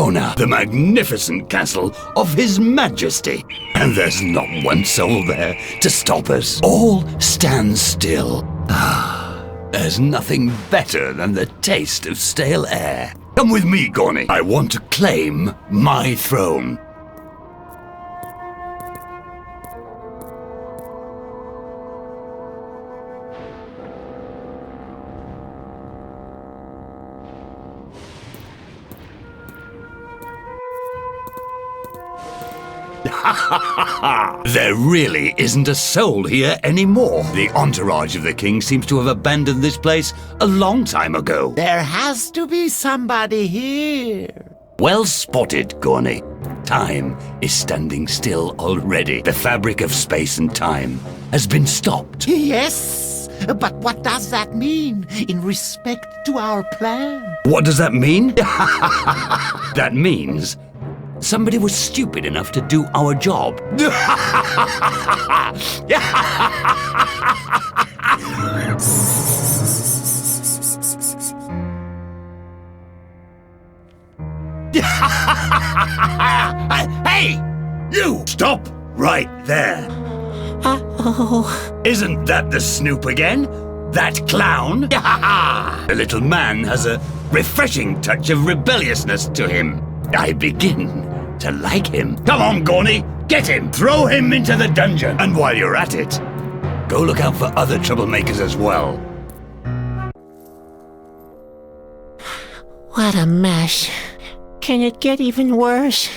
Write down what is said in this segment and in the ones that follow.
Verona, the magnificent castle of His Majesty. And there's not one soul there to stop us. All stand still. There's nothing better than the taste of stale air. Come with me, Gorny. I want to claim my throne. There really isn't a soul here anymore. The entourage of the king seems to have abandoned this place a long time ago. There has to be somebody here. Well spotted, Gorny. Time is standing still already. The fabric of space and time has been stopped. Yes, but what does that mean in respect to our plan? What does that mean? That means somebody was stupid enough to do our job. Hey! You! Stop right there! Uh-oh. Isn't that the Snoop again? That clown? The little man has a refreshing touch of rebelliousness to him. I begin to like him. Come on, Gorny, get him! Throw him into the dungeon! And while you're at it, go look out for other troublemakers as well. What a mess. Can it get even worse?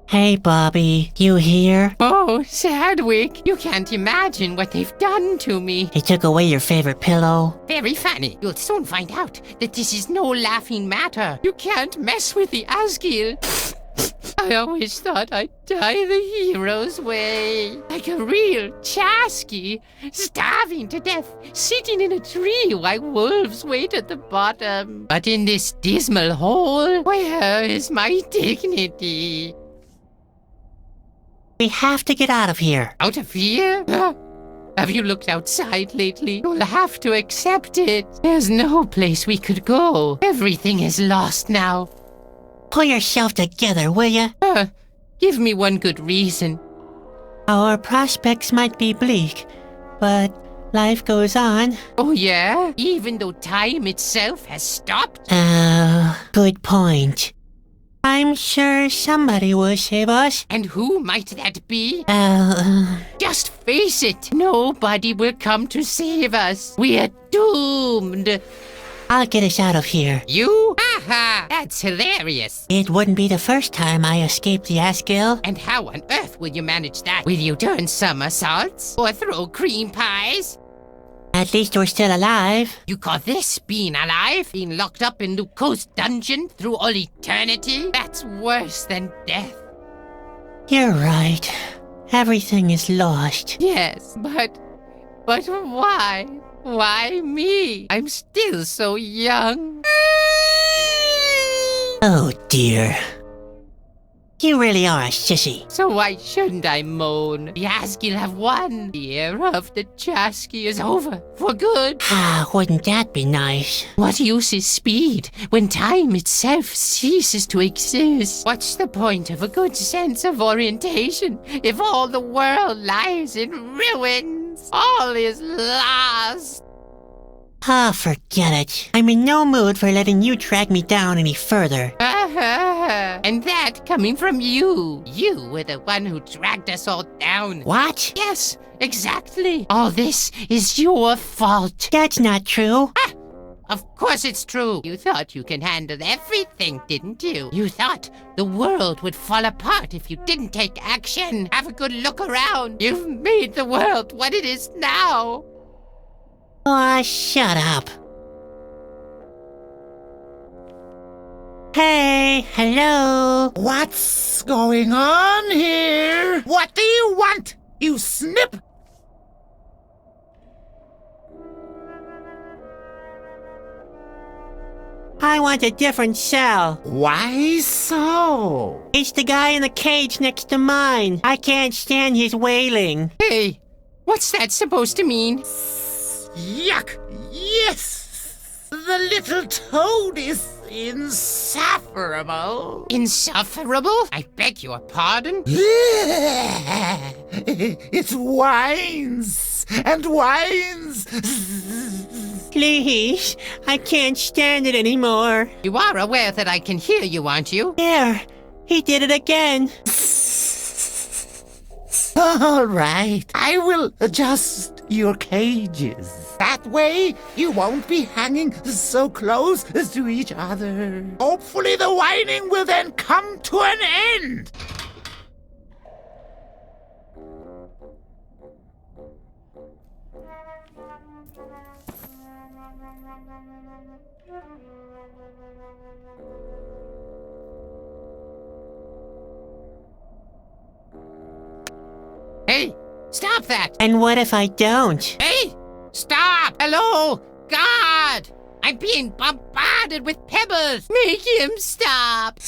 Hey, Bobby, you here? Oh, Sadwick, you can't imagine what they've done to me. They took away your favorite pillow. Very funny. You'll soon find out that this is no laughing matter. You can't mess with the Asgil. I always thought I'd die the hero's way. Like a real Chasky, starving to death, sitting in a tree while wolves wait at the bottom. But in this dismal hole, where is my dignity? We have to get out of here. Out of here? Have you looked outside lately? You'll have to accept it. There's no place we could go. Everything is lost now. Pull yourself together, will ya? Give me one good reason. Our prospects might be bleak, but life goes on. Oh yeah? Even though time itself has stopped? Good point. I'm sure somebody will save us. And who might that be? Uh... Just face it. Nobody will come to save us. We're doomed. I'll get us out of here. You? Haha, that's hilarious. It wouldn't be the first time I escaped the Asgil. And how on earth will you manage that? Will you turn somersaults? Or throw cream pies? At least we're still alive. You call this being alive? Being locked up in Luco's dungeon through all eternity? That's worse than death. You're right. Everything is lost. Yes, but why? Why me? I'm still so young. Oh dear. You really are a sissy. So why shouldn't I moan? The Asgil have won. The era of the Chasky is over for good. Wouldn't that be nice? What use is speed when time itself ceases to exist? What's the point of a good sense of orientation if all the world lies in ruins? All is lost. Forget it. I'm in no mood for letting you drag me down any further. And that coming from you. You were the one who dragged us all down. What? Yes, exactly. All this is your fault. That's not true. Of course it's true. You thought you can handle everything, didn't you? You thought the world would fall apart if you didn't take action. Have a good look around. You've made the world what it is now. Aw, shut up. Hey, hello. What's going on here? What do you want, you snip? I want a different cell. Why so? It's the guy in the cage next to mine. I can't stand his wailing. Hey, what's that supposed to mean? Yuck! Yes! the little toad is insufferable. Insufferable? I beg your pardon? It whines and whines. Please, I can't stand it anymore. You are aware that I can hear you, aren't you? There, he did it again. All right, I will adjust your cages. That way, you won't be hanging so close to each other. Hopefully, the whining will then come to an end. Hey, stop that! And what if I don't? Hey, stop! Hello, God! I'm being bombarded with pebbles. Make him stop.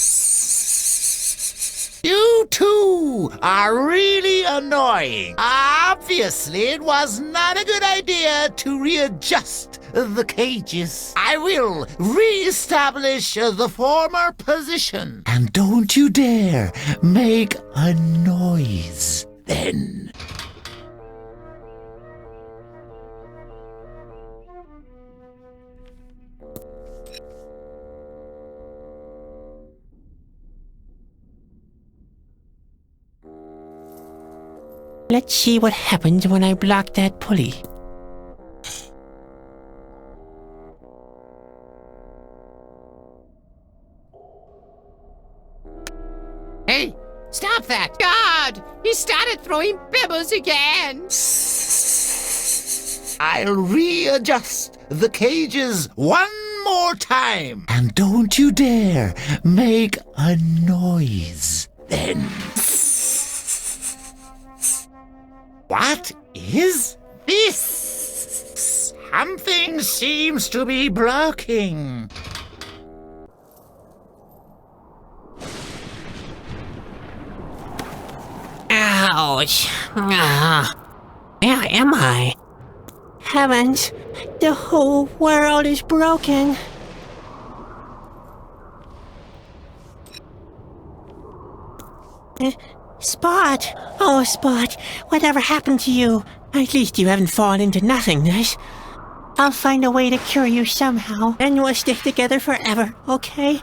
You two are really annoying. Obviously, it was not a good idea to readjust the cages. I will re-establish the former position. And don't you dare make a noise then. Let's see what happens when I block that pulley. Hey, stop that! God! He started throwing pebbles again! I'll readjust the cages one more time. And don't you dare make a noise then. What is this? Something seems to be blocking. Ouch. Where am I? Heavens, the whole world is broken. Spot! Oh, Spot, whatever happened to you? At least you haven't fallen into nothingness. I'll find a way to cure you somehow, and we'll stick together forever, okay?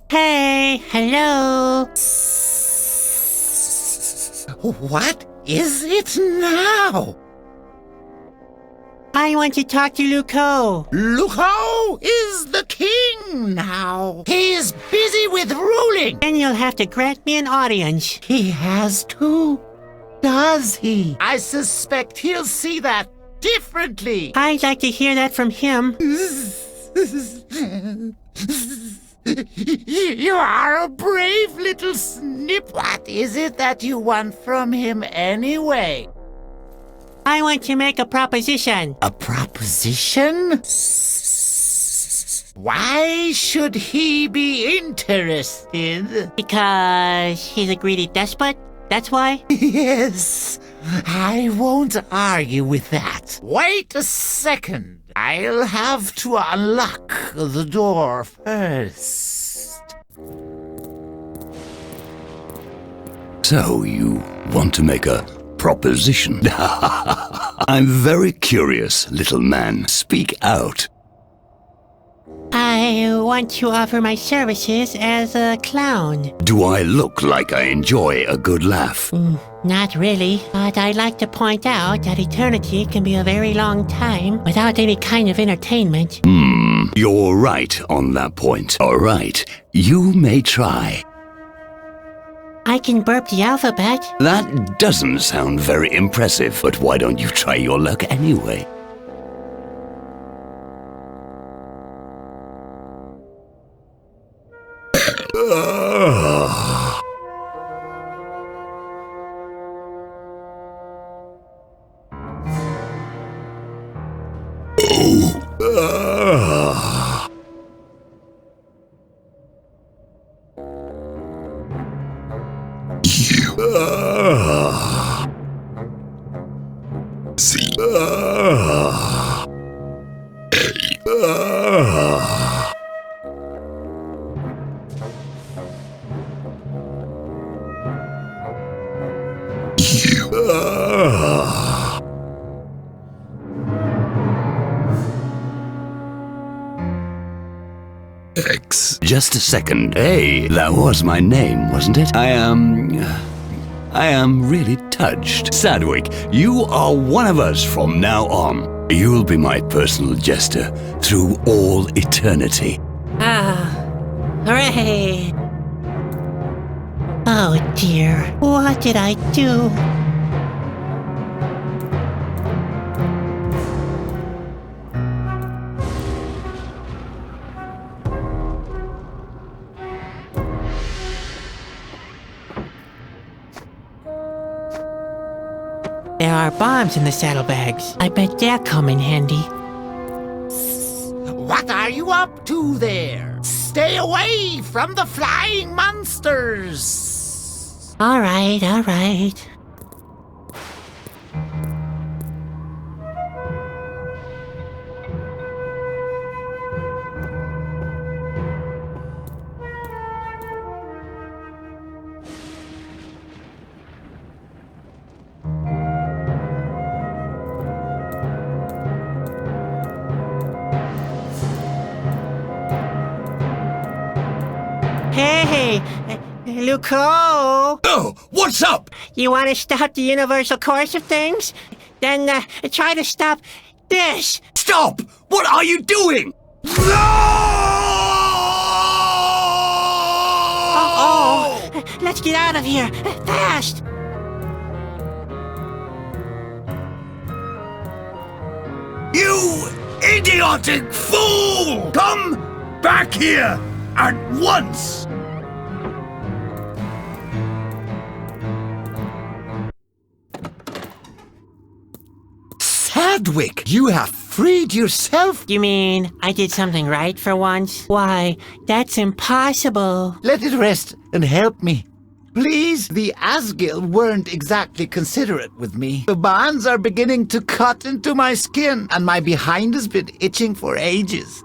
Hey, hello. What is it now? I want to talk to Luco. Luco is the king now. He is busy with ruling. Then you'll have to grant me an audience. He has to, does he? I suspect he'll see that differently. I'd like to hear that from him. You are a brave little snip. What is it that you want from him anyway? I want to make a proposition. A proposition? Why should he be interested? Because he's a greedy despot? That's why? Yes, I won't argue with that. Wait a second. I'll have to unlock the door first. So, you want to make a proposition? I'm very curious, little man. Speak out. I want to offer my services as a clown. Do I look like I enjoy a good laugh? Not really, but I'd like to point out that eternity can be a very long time without any kind of entertainment. You're right on that point. All right, you may try. I can burp the alphabet. That doesn't sound very impressive, but why don't you try your luck anyway? C. X. Just a second. Hey, that was my name, wasn't it? I am really touched. Sadwick, you are one of us from now on. You'll be my personal jester through all eternity. Ah, hooray! Oh dear, what did I do? There are bombs in the saddlebags. I bet they'll come in handy. What are you up to there? Stay away from the flying monsters! All right, all right. Hey, Luco! Oh, what's up? You want to stop the universal course of things? Then try to stop this! Stop! What are you doing? No! Oh, let's get out of here! Fast! You idiotic fool! Come back here at once! Sadwick, you have freed yourself. You mean I did something right for once? Why, that's impossible. Let it rest and help me. Please, the Asgil weren't exactly considerate with me. The bonds are beginning to cut into my skin, and my behind has been itching for ages.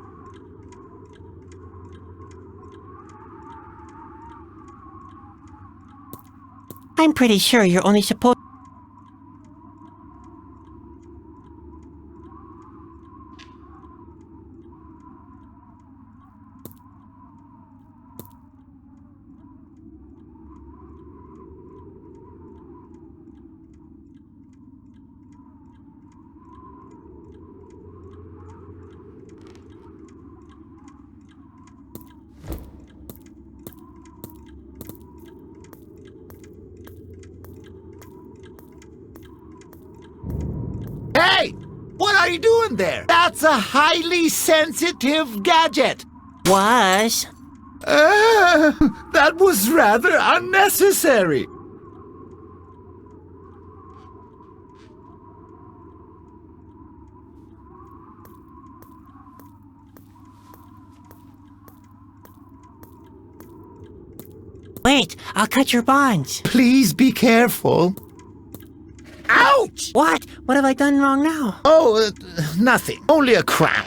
I'm pretty sure you're only supposed... Hey! What are you doing there? That's a highly sensitive gadget. Was? That was rather unnecessary. Wait, I'll cut your bonds. Please be careful. Ouch! What? What have I done wrong now? Oh, nothing. Only a cramp.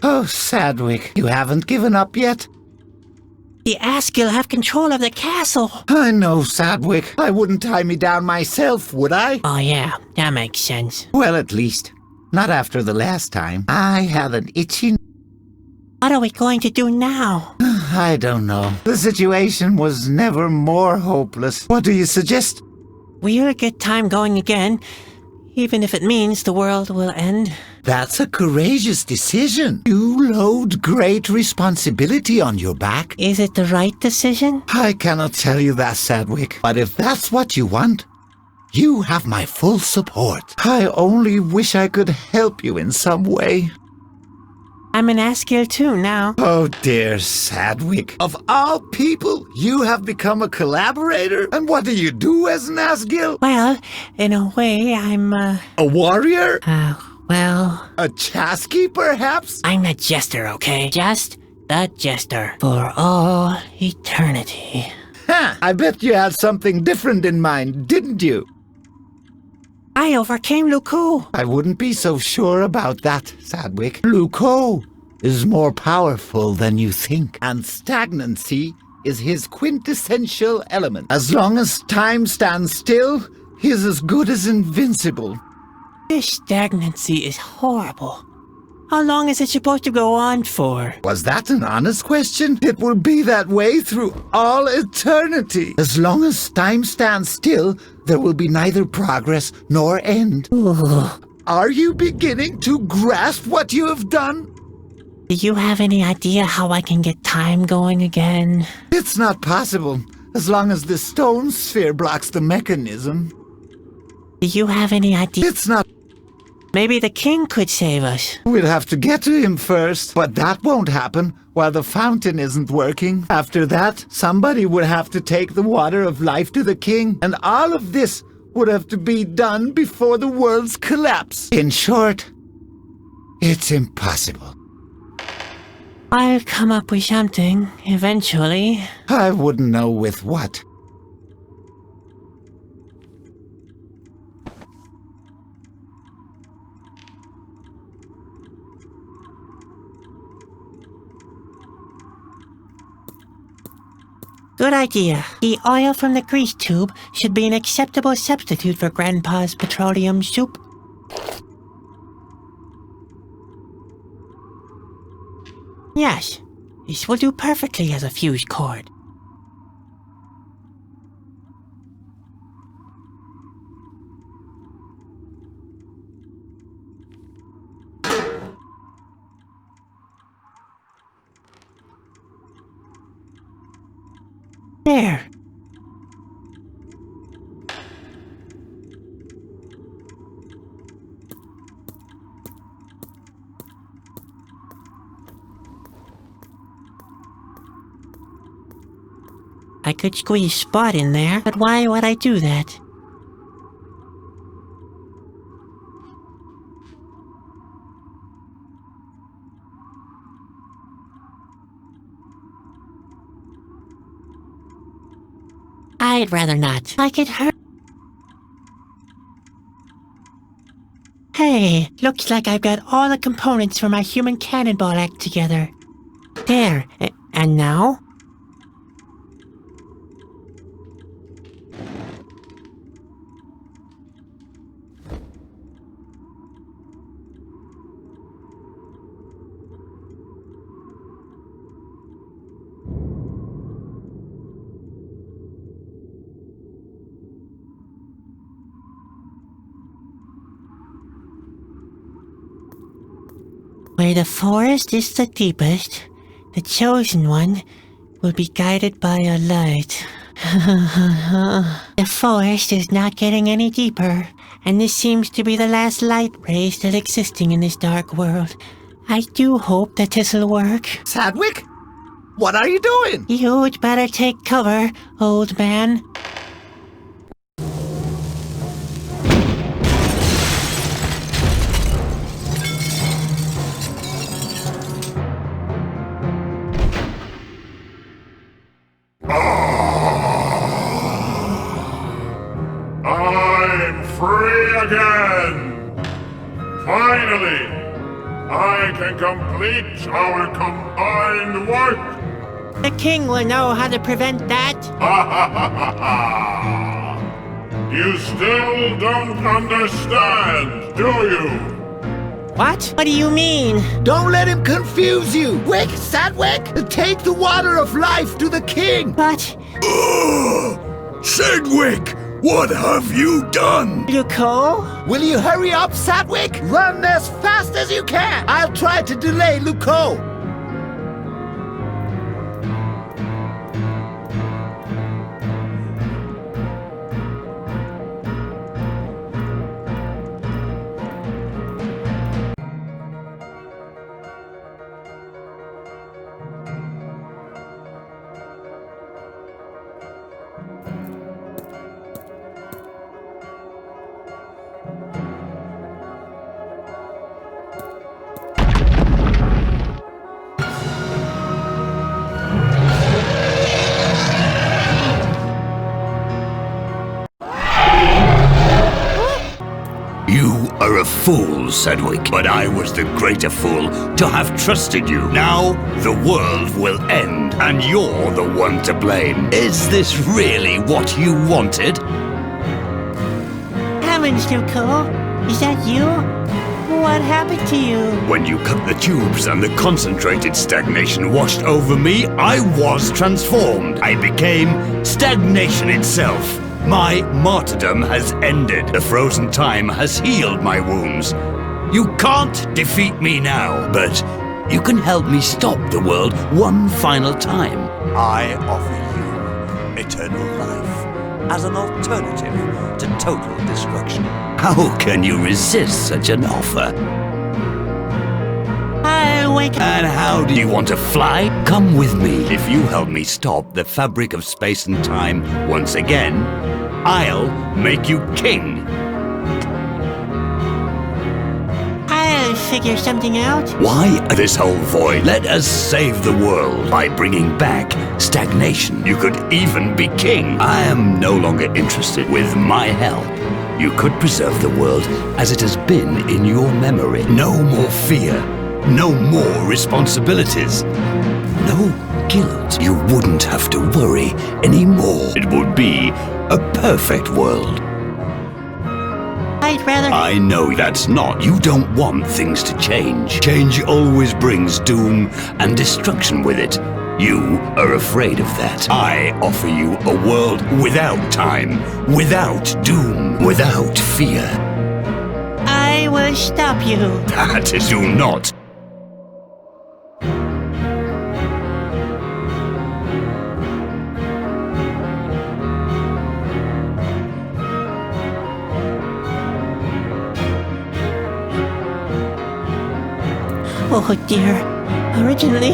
Oh, Sadwick, you haven't given up yet? The Asgil have control of the castle. I know, Sadwick. I wouldn't tie me down myself, would I? Oh yeah, that makes sense. Well, at least. Not after the last time. I had an itchy... What are we going to do now? I don't know. The situation was never more hopeless. What do you suggest? We'll get time going again, even if it means the world will end. That's a courageous decision. You load great responsibility on your back. Is it the right decision? I cannot tell you that, Sadwick. But if that's what you want, you have my full support. I only wish I could help you in some way. I'm an Asgil too now. Oh dear, Sadwick. Of all people, you have become a collaborator? And what do you do as an Asgil? Well, in a way, I'm, A warrior? well... A chasky, perhaps? I'm a jester, okay? Just that jester for all eternity. Ha! I bet you had something different in mind, didn't you? I overcame Luku. I wouldn't be so sure about that, Sadwick. Luko is more powerful than you think, and stagnancy is his quintessential element. As long as time stands still, he is as good as invincible. This stagnancy is horrible. How long is it supposed to go on for? Was that an honest question? It will be that way through all eternity. As long as time stands still, there will be neither progress nor end. Ooh. Are you beginning to grasp what you have done? Do you have any idea how I can get time going again? It's not possible, as long as the stone sphere blocks the mechanism. Do you have any idea? It's not. Maybe the king could save us. We'll have to get to him first, but that won't happen while the fountain isn't working. After that, somebody would have to take the water of life to the king, and all of this would have to be done before the world's collapse. In short, it's impossible. I'll come up with something, eventually. I wouldn't know with what. Good idea. The oil from the grease tube should be an acceptable substitute for Grandpa's petroleum soup. Yes, this will do perfectly as a fuse cord. There. I could squeeze Spot in there, but why would I do that? I'd rather not. I could hurt. Hey, looks like I've got all the components for my human cannonball act together. There, and now? Where the forest is the deepest, the chosen one will be guided by a light. The forest is not getting any deeper, and this seems to be the last light ray still existing in this dark world. I do hope that this'll work. Sadwick? What are you doing? You'd better take cover, old man. I'm free again! Finally! I can complete our combined work! The king will know how to prevent that. Ha ha ha ha ha! You still don't understand, do you? What? What do you mean? Don't let him confuse you! Wick, Sadwick! Take the water of life to the king! But, Sedgwick, what have you done? Luko? Will you hurry up, Sadwick? Run as fast as you can! I'll try to delay Luko! fool, Sedgwick, but I was the greater fool to have trusted you. Now, the world will end, and you're the one to blame. Is this really what you wanted? Heavens, Zuko! Is that you? What happened to you? When you cut the tubes and the concentrated stagnation washed over me, I was transformed. I became stagnation itself. My martyrdom has ended. The frozen time has healed my wounds. You can't defeat me now, but you can help me stop the world one final time. I offer you eternal life as an alternative to total destruction. How can you resist such an offer? I'll wake up. And how do you want to fly? Come with me. If you help me stop the fabric of space and time once again, I'll make you king. I'll figure something out. Why this whole void? Let us save the world by bringing back stagnation. You could even be king. I am no longer interested. With my help, you could preserve the world as it has been in your memory. No more fear. No more responsibilities. No guilt. You wouldn't have to worry anymore. It would be a perfect world. I'd rather... I know that's not. You don't want things to change. Change always brings doom and destruction with it. You are afraid of that. I offer you a world without time, without doom, without fear. I will stop you. That is do not. Oh dear. Originally,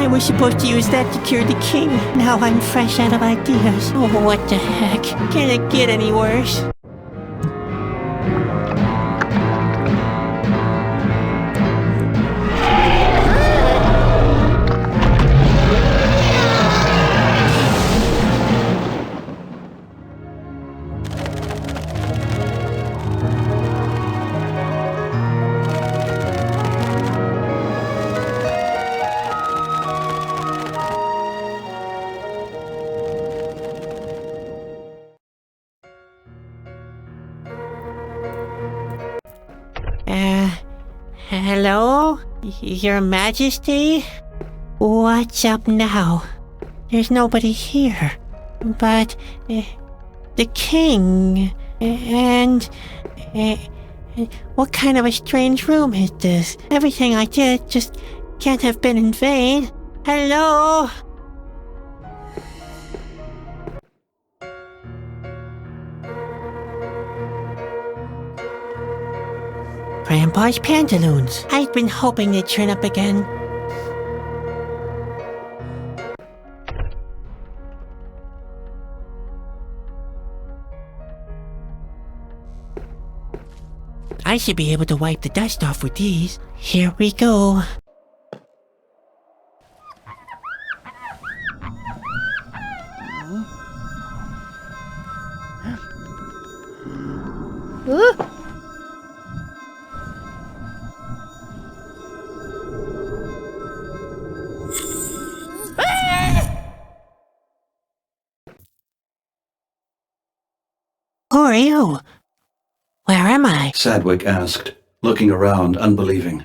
I was supposed to use that to cure the king. Now I'm fresh out of ideas. Oh, what the heck? Can it get any worse? Hello? Your Majesty? What's up now? There's nobody here. But, the king... And... what kind of a strange room is this? Everything I did just can't have been in vain. Hello? Grandpa's pantaloons. I've been hoping they'd turn up again. I should be able to wipe the dust off with these. Here we go. Who are you? Where am I? Sedgwick asked, looking around unbelieving.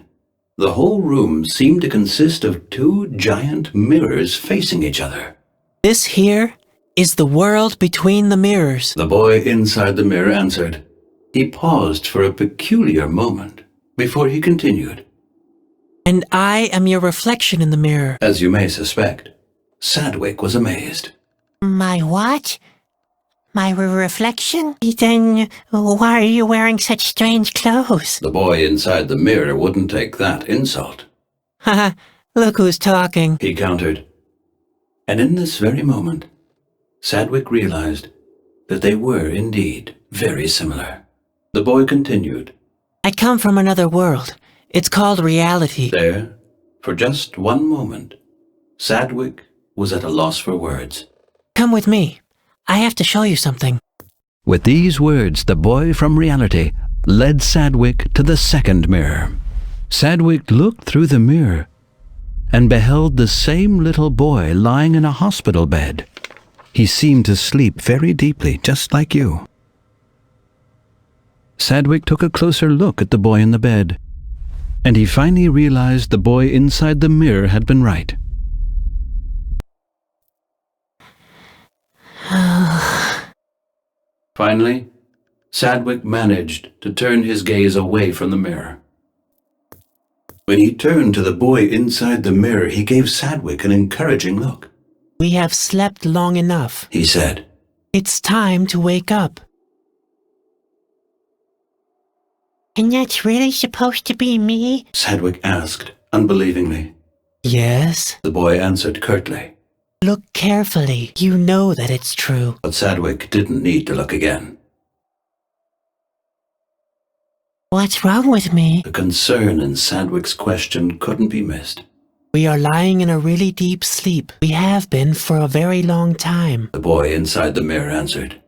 The whole room seemed to consist of two giant mirrors facing each other. This here is the world between the mirrors. The boy inside the mirror answered. He paused for a peculiar moment before he continued. And I am your reflection in the mirror. As you may suspect, Sedgwick was amazed. My what? My reflection? Then why are you wearing such strange clothes? The boy inside the mirror wouldn't take that insult. Haha, look who's talking. He countered. And in this very moment, Sedgwick realized that they were indeed very similar. The boy continued. I come from another world. It's called reality. There, for just one moment, Sedgwick was at a loss for words. Come with me. I have to show you something. With these words, the boy from reality led Sadwick to the second mirror. Sadwick looked through the mirror and beheld the same little boy lying in a hospital bed. He seemed to sleep very deeply, just like you. Sadwick took a closer look at the boy in the bed, and he finally realized the boy inside the mirror had been right. Finally, Sadwick managed to turn his gaze away from the mirror. When he turned to the boy inside the mirror, he gave Sadwick an encouraging look. We have slept long enough, He said, It's time to wake up. And that's really supposed to be me? Sadwick asked, unbelievingly. Yes. The boy answered curtly. Look carefully. You know that it's true. But Sadwick didn't need to look again. What's wrong with me? The concern in Sadwick's question couldn't be missed. We are lying in a really deep sleep. We have been for a very long time. The boy inside the mirror answered.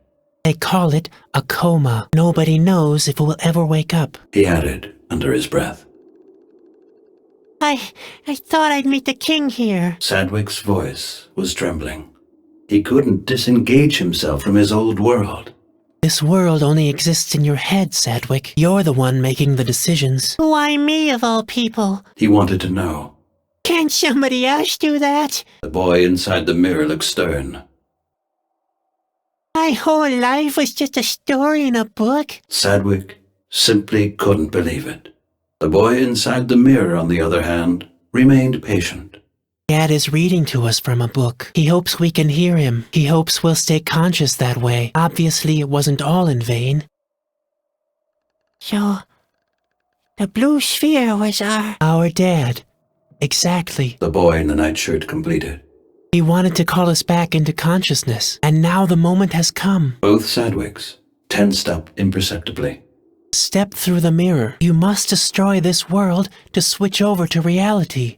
They call it a coma. Nobody knows if it will ever wake up. He added under his breath. I thought I'd meet the king here. Sadwick's voice was trembling. He couldn't disengage himself from his old world. This world only exists in your head, Sadwick. You're the one making the decisions. Why me, of all people? He wanted to know. Can't somebody else do that? The boy inside the mirror looked stern. My whole life was just a story in a book. Sadwick simply couldn't believe it. The boy inside the mirror, on the other hand, remained patient. Dad is reading to us from a book. He hopes we can hear him. He hopes we'll stay conscious that way. Obviously, it wasn't all in vain. So, the blue sphere was our dad. Exactly. The boy in the nightshirt completed. He wanted to call us back into consciousness, and now the moment has come. Both Sadwicks tensed up imperceptibly. Step through the mirror. You must destroy this world to switch over to reality.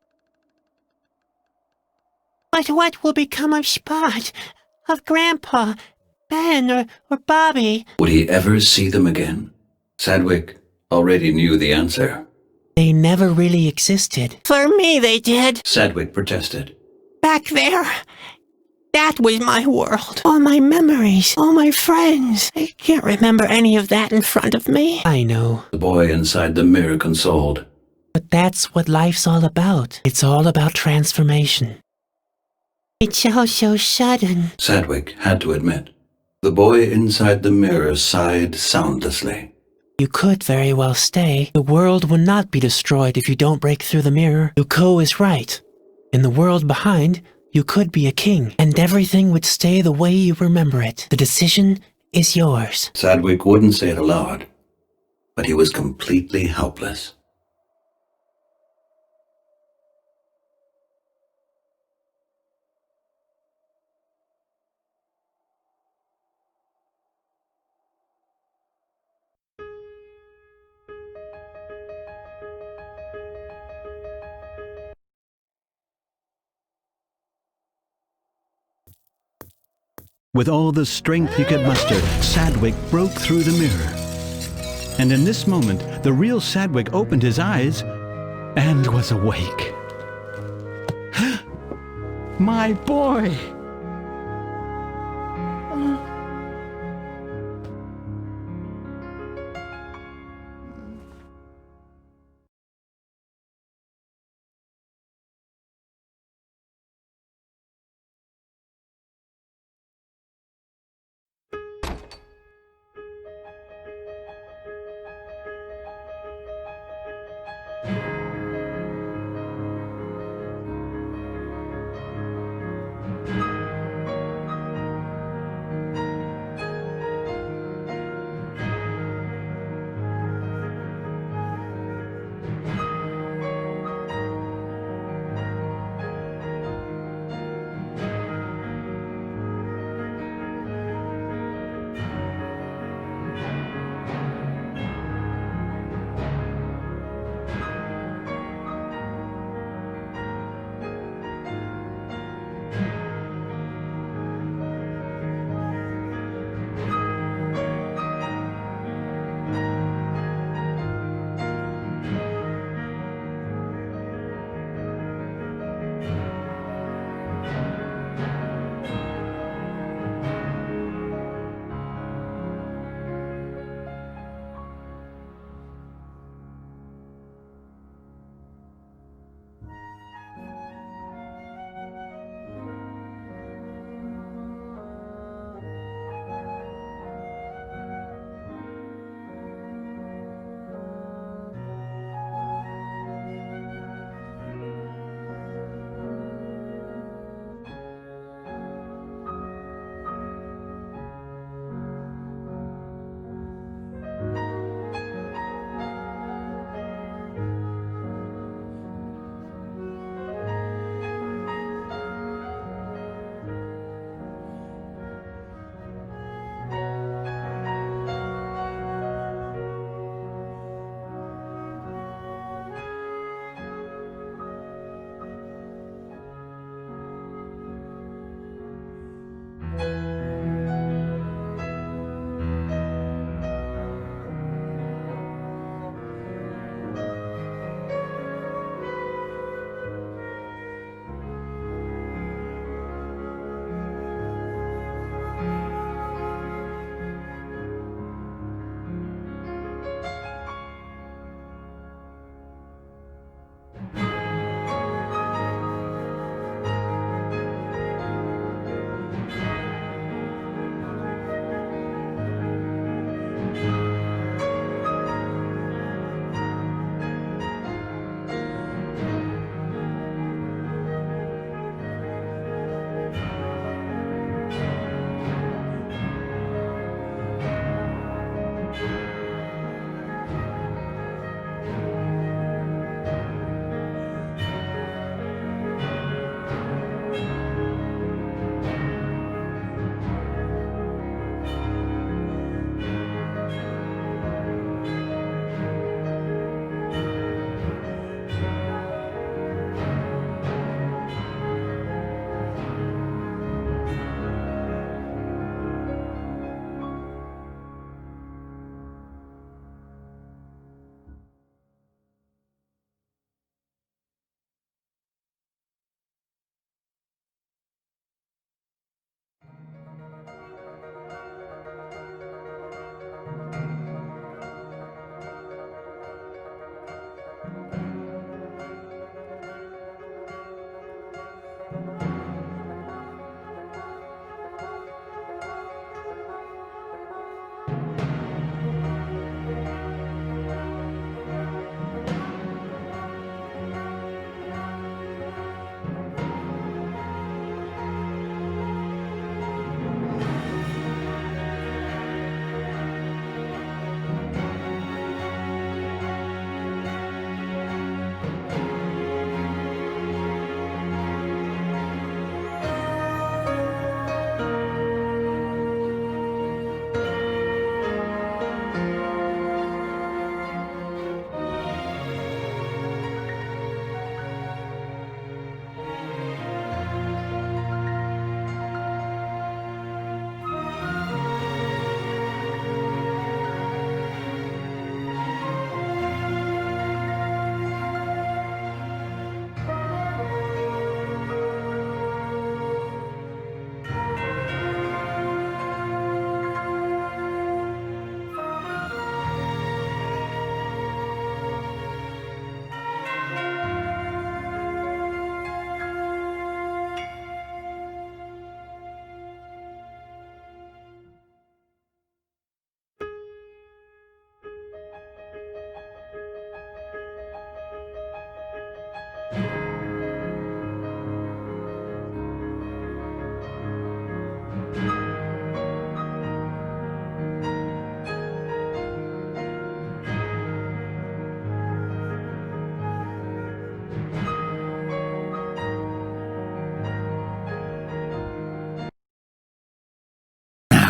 But what will become of Spot, of Grandpa, Ben, or Bobby? Would he ever see them again? Sadwick already knew the answer. They never really existed. For me, they did. Sadwick protested. Back there. That was my world. All my memories, all my friends. I can't remember any of that in front of me. I know. The boy inside the mirror consoled. But that's what life's all about. It's all about transformation. It's all so sudden. Sadwick had to admit. The boy inside the mirror sighed soundlessly. You could very well stay. The world will not be destroyed if you don't break through the mirror. Yuko is right. In the world behind, you could be a king, and everything would stay the way you remember it. The decision is yours. Sadwick wouldn't say it aloud, but he was completely helpless. With all the strength he could muster, Sadwick broke through the mirror. And in this moment, the real Sadwick opened his eyes and was awake. My boy!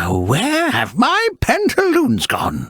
Now where have my pantaloons gone?